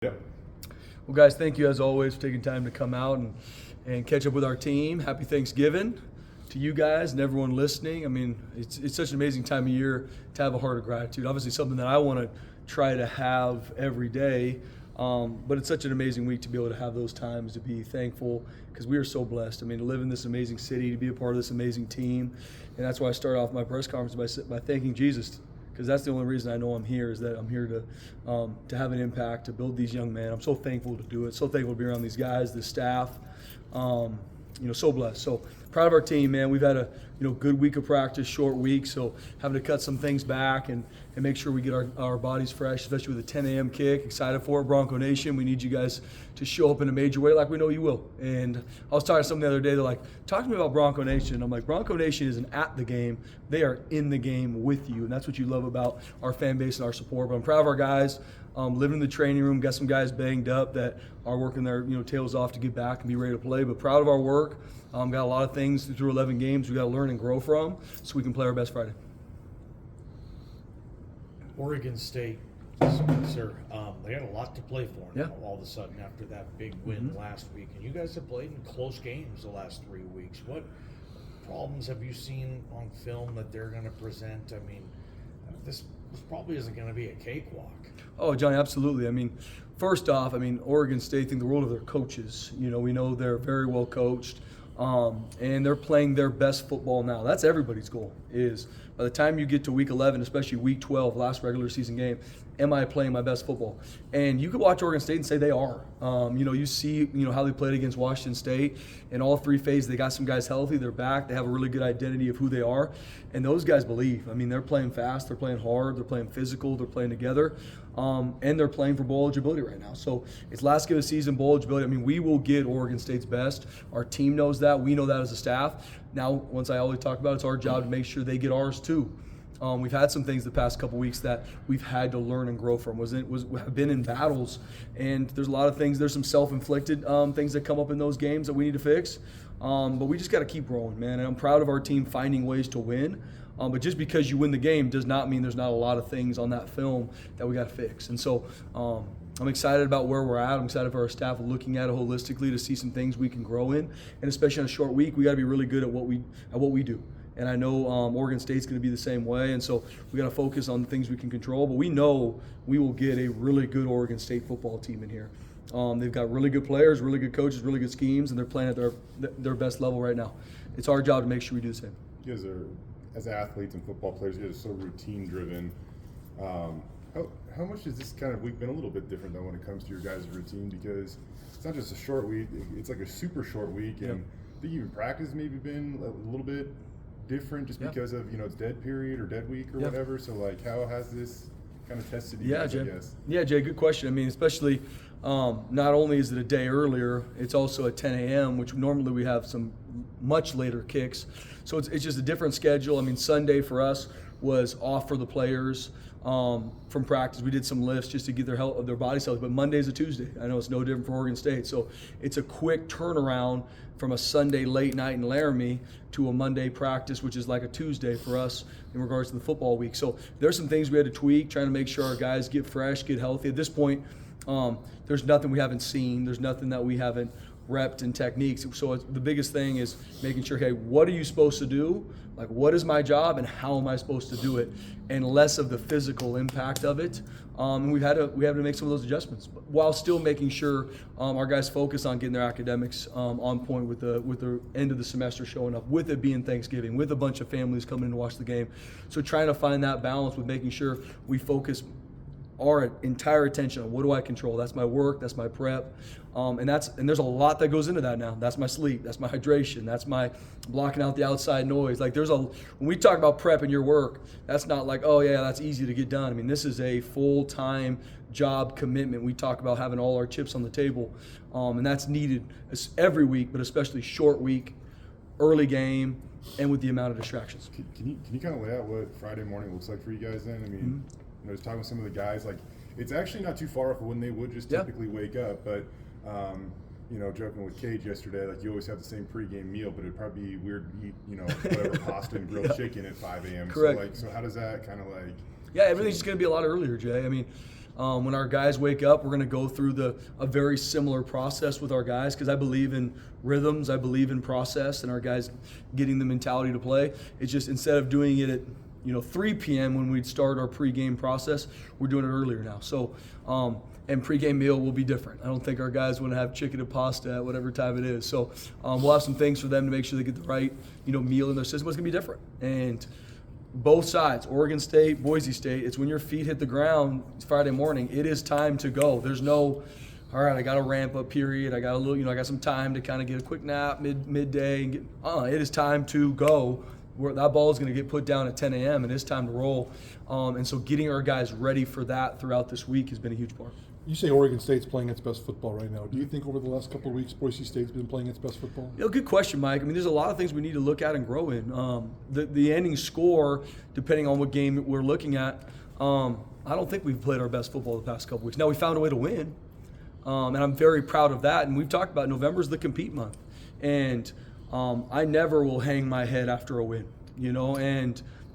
Yep. Well, guys, thank you as always for taking time to come out and catch up with our team. Happy Thanksgiving to you guys and everyone listening. I mean, it's such an amazing time of year to have a heart of gratitude. Obviously, something that I want to try to have every day, but it's such an amazing week to be able to have those times to be thankful because we are so blessed. I mean, to live in this amazing city, to be a part of this amazing team, and that's why I start off my press conference by thanking Jesus. Because that's the only reason I know I'm here is that I'm here to have an impact, to build these young men. I'm so thankful to do it. So thankful to be around these guys, the staff. So blessed. So proud of our team, man. We've had a good week of practice, short week. So having to cut some things back and make sure we get our bodies fresh, especially with a 10 a.m. kick. Excited for it, Bronco Nation. We need you guys to show up in a major way like we know you will. And I was talking to someone the other day. They're like, talk to me about Bronco Nation. And I'm like, Bronco Nation isn't at the game. They are in the game with you. And that's what you love about our fan base and our support. But I'm proud of our guys. Living in the training room, got some guys banged up that are working their tails off to get back and be ready to play. But proud of our work. Got a lot of things through 11 games we got to learn and grow from so we can play our best Friday. Oregon State, sir, they had a lot to play for now, all of a sudden after that big win last week. And you guys have played in close games the last 3 weeks. What problems have you seen on film that they're going to present? I mean, this probably isn't going to be a cakewalk. Oh, Johnny, absolutely. I mean, first off, Oregon State think the world of their coaches. We know they're very well coached, and they're playing their best football now. That's everybody's goal is by the time you get to week 11, especially week 12, last regular season game, am I playing my best football? And you could watch Oregon State and say they are. You see how they played against Washington State. In all three phases, they got some guys healthy. They're back. They have a really good identity of who they are. And those guys believe. They're playing fast. They're playing hard. They're playing physical. They're playing together. And they're playing for bowl eligibility right now. So it's last game of the season, bowl eligibility. We will get Oregon State's best. Our team knows that. We know that as a staff. Now, once I always talk about it, it's our job to make sure they get ours too. We've had some things the past couple weeks that we've had to learn and grow from. Have been in battles, and there's a lot of things. There's some self-inflicted things that come up in those games that we need to fix. But we just got to keep growing, man. And I'm proud of our team finding ways to win. But just because you win the game does not mean there's not a lot of things on that film that we got to fix. And so I'm excited about where we're at. I'm excited for our staff looking at it holistically to see some things we can grow in. And especially on a short week, we got to be really good at what we do. And I know Oregon State's going to be the same way. And so we got to focus on the things we can control. But we know we will get a really good Oregon State football team in here. They've got really good players, really good coaches, really good schemes, and they're playing at their best level right now. It's our job to make sure we do the same. You guys are, as athletes and football players, you guys are so routine driven. How much has this kind of week been a little bit different though when it comes to your guys' routine? Because it's not just a short week; it's like a super short week, and I think even practice has maybe been a little bit different just because of it's dead period or dead week or whatever. So how has this kind of tested you guys, Jay. I guess? Yeah, Jay, good question. Especially not only is it a day earlier, it's also at 10 a.m., which normally we have some much later kicks. So it's just a different schedule. Sunday for us was off for the players from practice. We did some lifts just to get their bodies healthy. But Monday's a Tuesday. I know it's no different for Oregon State. So it's a quick turnaround from a Sunday late night in Laramie to a Monday practice, which is like a Tuesday for us in regards to the football week. So there's some things we had to tweak, trying to make sure our guys get fresh, get healthy. At this point, there's nothing we haven't seen. There's nothing that we haven't repped and techniques. So the biggest thing is making sure, hey, what are you supposed to do? Like, what is my job and how am I supposed to do it? And less of the physical impact of it. And we had to make some of those adjustments, but while still making sure our guys focus on getting their academics on point with the end of the semester showing up, with it being Thanksgiving, with a bunch of families coming in to watch the game. So trying to find that balance with making sure we focus our entire attention on what do I control. That's my work, that's my prep, and there's a lot that goes into that now. That's my sleep, that's my hydration, that's my blocking out the outside noise. When we talk about prep in your work, that's not like, oh yeah, that's easy to get done. This is a full-time job commitment. We talk about having all our chips on the table, and that's needed every week, but especially short week, early game, and with the amount of distractions. Can you kind of lay out what Friday morning looks like for you guys then? Just talking with some of the guys, it's actually not too far off of when they would just typically wake up. But, joking with Cage yesterday, you always have the same pregame meal, but it'd probably be weird to eat, whatever pasta and grilled chicken at 5 a.m. Correct. So how does that kind of Yeah, everything's just going to be a lot earlier, Jay. When our guys wake up, we're going to go through a very similar process with our guys, because I believe in rhythms, I believe in process, and our guys getting the mentality to play. It's just instead of doing it at 3 p.m. when we'd start our pregame process, we're doing it earlier now. So, and pregame meal will be different. I don't think our guys want to have chicken and pasta at whatever time it is. So we'll have some things for them to make sure they get the right meal in their system. It's going to be different. And both sides, Oregon State, Boise State, it's when your feet hit the ground Friday morning, it is time to go. There's no, all right, I got a ramp up period. I got a little, I got some time to kind of get a quick nap midday. And it is time to go. That ball is going to get put down at 10 a.m. and it's time to roll. And so getting our guys ready for that throughout this week has been a huge part. You say Oregon State's playing its best football right now. Do you think over the last couple of weeks Boise State's been playing its best football? Good question, Mike. I mean, there's a lot of things we need to look at and grow in. The ending score, depending on what game we're looking at, I don't think we've played our best football the past couple of weeks. Now, we found a way to win, and I'm very proud of that. And we've talked about November's the compete month. And I never will hang my head after a win,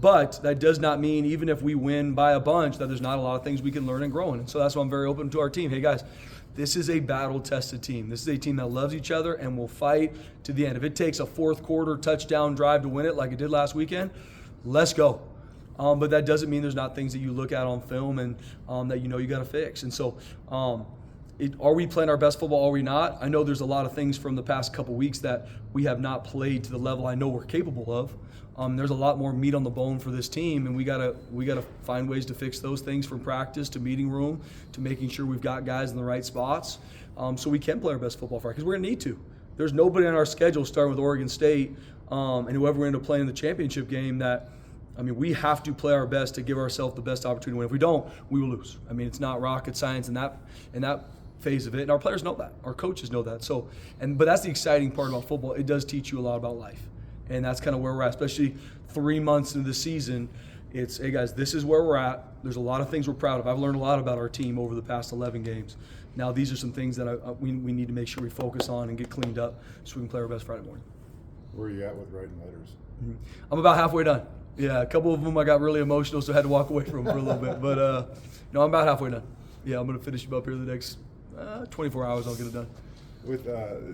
But that does not mean, even if we win by a bunch, that there's not a lot of things we can learn and grow in. And so that's why I'm very open to our team. Hey, guys, this is a battle-tested team. This is a team that loves each other and will fight to the end. If it takes a fourth quarter touchdown drive to win it like it did last weekend, let's go. But that doesn't mean there's not things that you look at on film and that you got to fix. And so are we playing our best football? Are we not? I know there's a lot of things from the past couple weeks that we have not played to the level I know we're capable of. There's a lot more meat on the bone for this team, and we gotta find ways to fix those things, from practice to meeting room to making sure we've got guys in the right spots, so we can play our best football, because we're gonna need to. There's nobody on our schedule starting with Oregon State and whoever we end up playing in the championship game that, we have to play our best to give ourselves the best opportunity to win. If we don't, we will lose. It's not rocket science in that phase of it, and our players know that. Our coaches know that. So, but that's the exciting part about football. It does teach you a lot about life. And that's kind of where we're at, especially 3 months into the season. It's, hey guys, this is where we're at. There's a lot of things we're proud of. I've learned a lot about our team over the past 11 games. Now these are some things that we need to make sure we focus on and get cleaned up so we can play our best Friday morning. Where are you at with writing letters? Mm-hmm. I'm about halfway done. Yeah, a couple of them I got really emotional, so I had to walk away from them for a little bit. But I'm about halfway done. Yeah, I'm going to finish them up here the next 24 hours. I'll get it done. With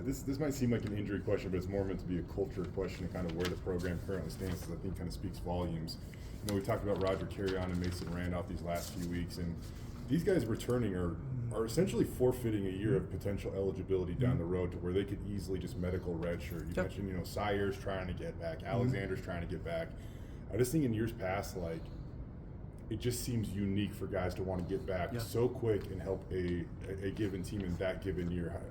this might seem like an injury question, but it's more meant to be a culture question of kind of where the program currently stands, because I think kind of speaks volumes. We talked about Roger Carrion and Mason Randolph these last few weeks, and these guys returning are essentially forfeiting a year of potential eligibility down the road to where they could easily just medical redshirt. You mentioned, Sayer's trying to get back, Alexander's trying to get back. I just think in years past, it just seems unique for guys to want to get back so quick and help a given team in that given year.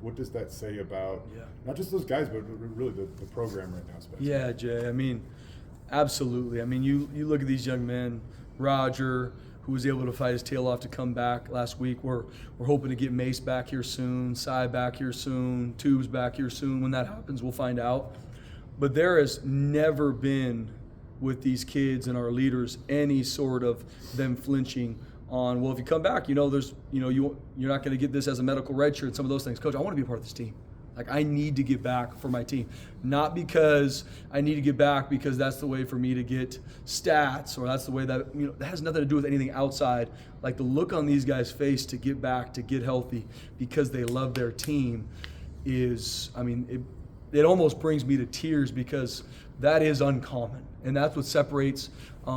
What does that say about not just those guys, but really the program right now, especially? Yeah, Jay. Absolutely. You look at these young men, Roger, who was able to fight his tail off to come back last week. We're hoping to get Mace back here soon, Cy back here soon, Tubes back here soon. When that happens, we'll find out. But there has never been, with these kids and our leaders, any sort of them flinching on, well, if you come back, there's, you're not going to get this as a medical redshirt and some of those things. Coach, I want to be a part of this team. I need to get back for my team. Not because I need to get back because that's the way for me to get stats, or that's the way that, that has nothing to do with anything outside. The look on these guys' face to get back, to get healthy because they love their team is, it almost brings me to tears, because that is uncommon. And that's what separates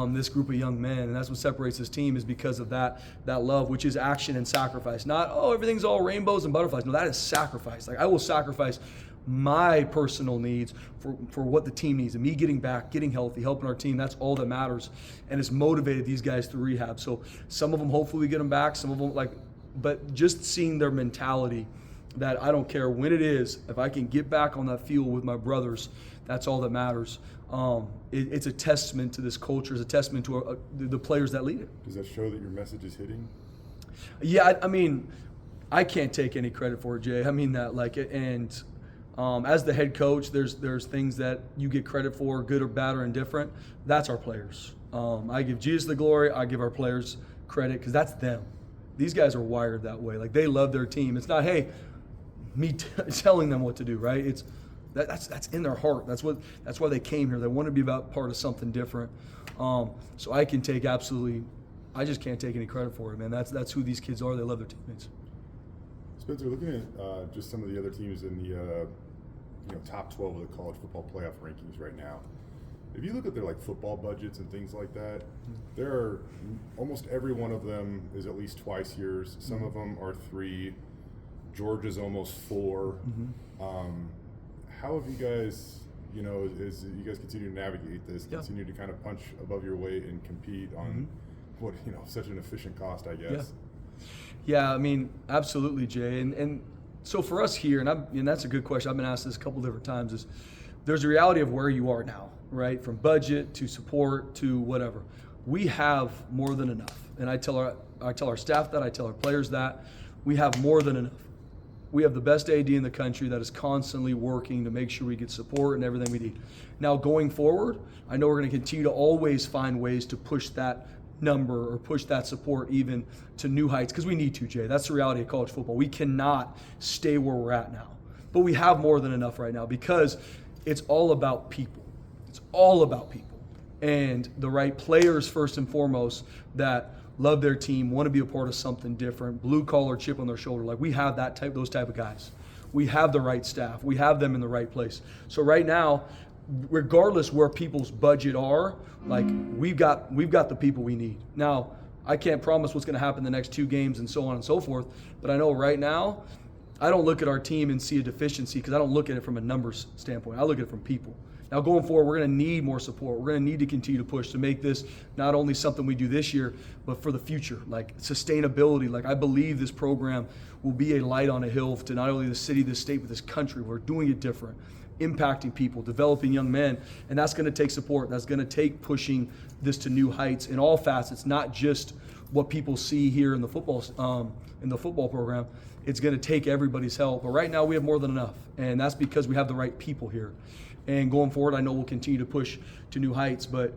this group of young men, and that's what separates this team, is because of that love, which is action and sacrifice. Not, everything's all rainbows and butterflies. No, that is sacrifice. I will sacrifice my personal needs for what the team needs, and me getting back, getting healthy, helping our team. That's all that matters, and it's motivated these guys through rehab. So some of them, hopefully we get them back. Some of them, but just seeing their mentality that I don't care when it is, if I can get back on that field with my brothers, that's all that matters. It's a testament to this culture. It's a testament to the players that lead it. Does that show that your message is hitting? Yeah, I can't take any credit for it, Jay. And as the head coach, there's things that you get credit for, good or bad or indifferent. That's our players. I give Jesus the glory. I give our players credit, because that's them. These guys are wired that way. They love their team. It's not, hey, me telling them what to do, right? It's that's in their heart. That's why they came here. They want to be part of something different. So I can take absolutely I just can't take any credit for it, man. That's who these kids are. They love their teammates. Spencer, looking at just some of the other teams in the top 12 of the college football playoff rankings right now, if you look at their like football budgets and things like that, there are almost every one of them is at least twice years. Some of them are 3. Georgia's almost 4. How have you guys, as you guys continue to navigate this, continue to kind of punch above your weight and compete on what such an efficient cost, I guess? Yeah, I mean, absolutely, Jay. And so for us here, and that's a good question. I've been asked this a couple different times. Is there's a reality of where you are now, right? From budget to support to whatever. We have more than enough, and I tell our staff that. I tell our players that we have more than enough. We have the best AD in the country that is constantly working to make sure we get support and everything we need. Now going forward, I know we're going to continue to always find ways to push that number or push that support even to new heights because we need to, Jay. That's the reality of college football. We cannot stay where we're at now. But we have more than enough right now because it's all about people. It's all about people. And the right players first and foremost that love their team, want to be a part of something different, blue collar chip on their shoulder. Like we have those type of guys. We have the right staff. We have them in the right place. So right now, regardless where people's budget are, like we've got the people we need. Now, I can't promise what's going to happen the next 2 games and so on and so forth, but I know right now, I don't look at our team and see a deficiency because I don't look at it from a numbers standpoint. I look at it from people. Now going forward, we're going to need more support. We're going to need to continue to push to make this not only something we do this year, but for the future, like sustainability. Like I believe this program will be a light on a hill to not only the city, the state, but this country. We're doing it different, impacting people, developing young men, and that's going to take support. That's going to take pushing this to new heights in all facets, not just what people see here in the football program. It's going to take everybody's help. But right now we have more than enough, and that's because we have the right people here. And going forward, I know we'll continue to push to new heights, but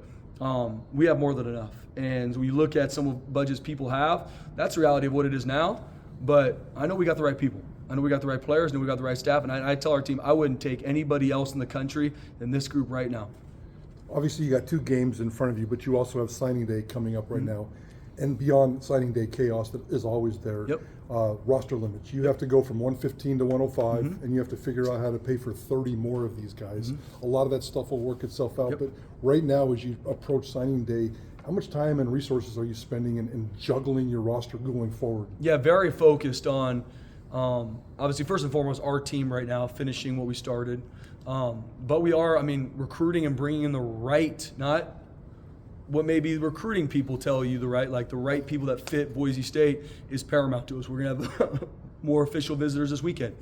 we have more than enough. And when you look at some of the budgets people have, that's the reality of what it is now. But I know we got the right people. I know we got the right players, I know we got the right staff, and I tell our team I wouldn't take anybody else in the country than this group right now. Obviously, you got 2 games in front of you, but you also have signing day coming up right now. And beyond signing day chaos that is always there, roster limits. You have to go from 115 to 105, and you have to figure out how to pay for 30 more of these guys. A lot of that stuff will work itself out, but right now as you approach signing day, how much time and resources are you spending in juggling your roster going forward? Yeah, very focused on, obviously, first and foremost, our team right now, finishing what we started. But we are, recruiting and bringing in the right, not what maybe recruiting people tell you the right people that fit Boise State is paramount to us. We're going to have more official visitors this weekend.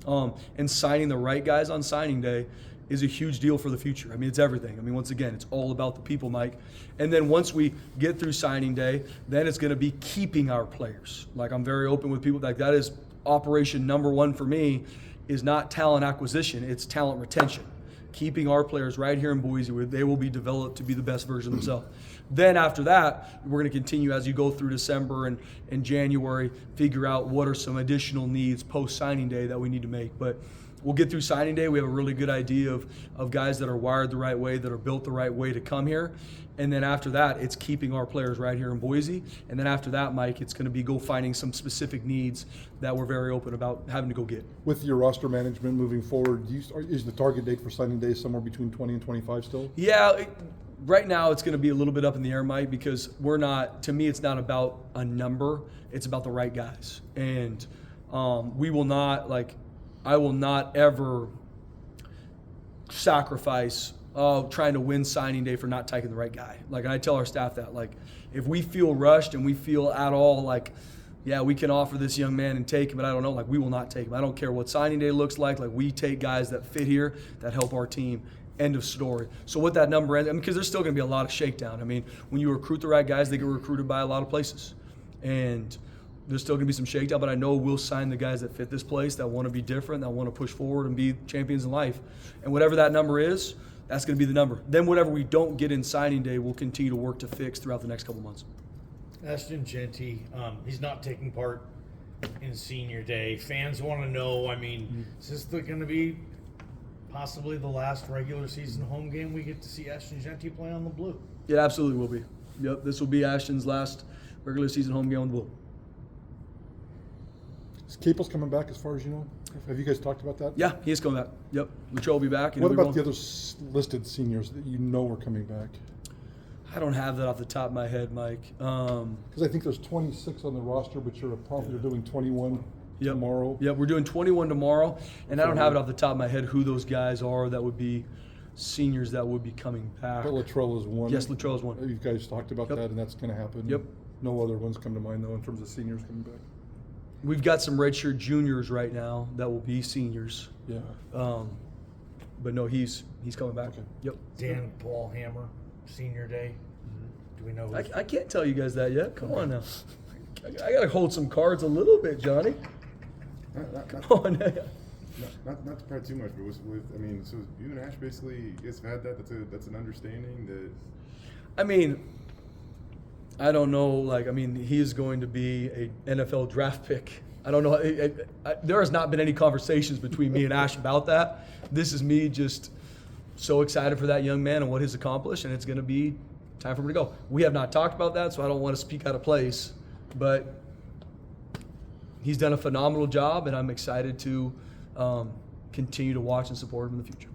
And signing the right guys on signing day is a huge deal for the future. It's everything. Once again, it's all about the people, Mike. And then once we get through signing day, then it's going to be keeping our players. Like I'm very open with people. Like that is operation number 1 for me is not talent acquisition, it's talent retention. Keeping our players right here in Boise where they will be developed to be the best version of themselves. Then after that, we're going to continue as you go through December and January, figure out what are some additional needs post-signing day that we need to make. But we'll get through signing day. We have a really good idea of guys that are wired the right way, that are built the right way to come here. And then after that, it's keeping our players right here in Boise. And then after that, Mike, it's going to be go finding some specific needs that we're very open about having to go get. With your roster management moving forward, is the target date for signing day somewhere between 20 and 25 still? Yeah, right now it's going to be a little bit up in the air, Mike, because to me, it's not about a number. It's about the right guys. And I will not ever sacrifice trying to win signing day for not taking the right guy. And I tell our staff that, if we feel rushed and we feel at all we can offer this young man and take him, but I don't know, we will not take him. I don't care what signing day looks like. We take guys that fit here, that help our team. End of story. So what that number ends, because there's still going to be a lot of shakedown. When you recruit the right guys, they get recruited by a lot of places. And there's still going to be some shakedown, but I know we'll sign the guys that fit this place, that want to be different, that want to push forward and be champions in life. And whatever that number is, that's going to be the number. Then whatever we don't get in signing day, we'll continue to work to fix throughout the next couple months. Ashton Jeanty, he's not taking part in senior day. Fans want to know, is this going to be possibly the last regular season home game we get to see Ashton Jeanty play on the blue? It absolutely will be. Yep, this will be Ashton's last regular season home game on the Blue. Is Capel's coming back as far as you know? Have you guys talked about that? Yeah, he is coming back. Yep. Latrell will be back. And What he'll be about the rolling. other listed seniors that you know are coming back? I don't have that off the top of my head, Mike. Because I think there's 26 on the roster, but you're doing 21 tomorrow. Yep, we're doing 21 tomorrow, and I don't have it off the top of my head who those guys are that would be seniors that would be coming back. But Latrell is one. Yes, Latrell is one. You guys talked about Yep. that, and that's going to happen. Yep. No other ones come to mind, though, in terms of seniors coming back. We've got some redshirt juniors right now that will be seniors. Yeah. But no, he's coming back. Okay. Yep. Dan Paul Hammer, senior day. Do we know? Who's I can't tell you guys that yet. Come on now. I got to hold some cards a little bit, Johnny. Come on now. Not to pry too much, but I mean, so you and Ash basically, you guys have had that. That's an understanding that. I mean, I don't know. He is going to be an NFL draft pick. I don't know. There has not been any conversations between me and Ash about that. This is me just so excited for that young man and what he's accomplished, and it's going to be time for him to go. We have not talked about that, so I don't want to speak out of place. But he's done a phenomenal job, and I'm excited to continue to watch and support him in the future.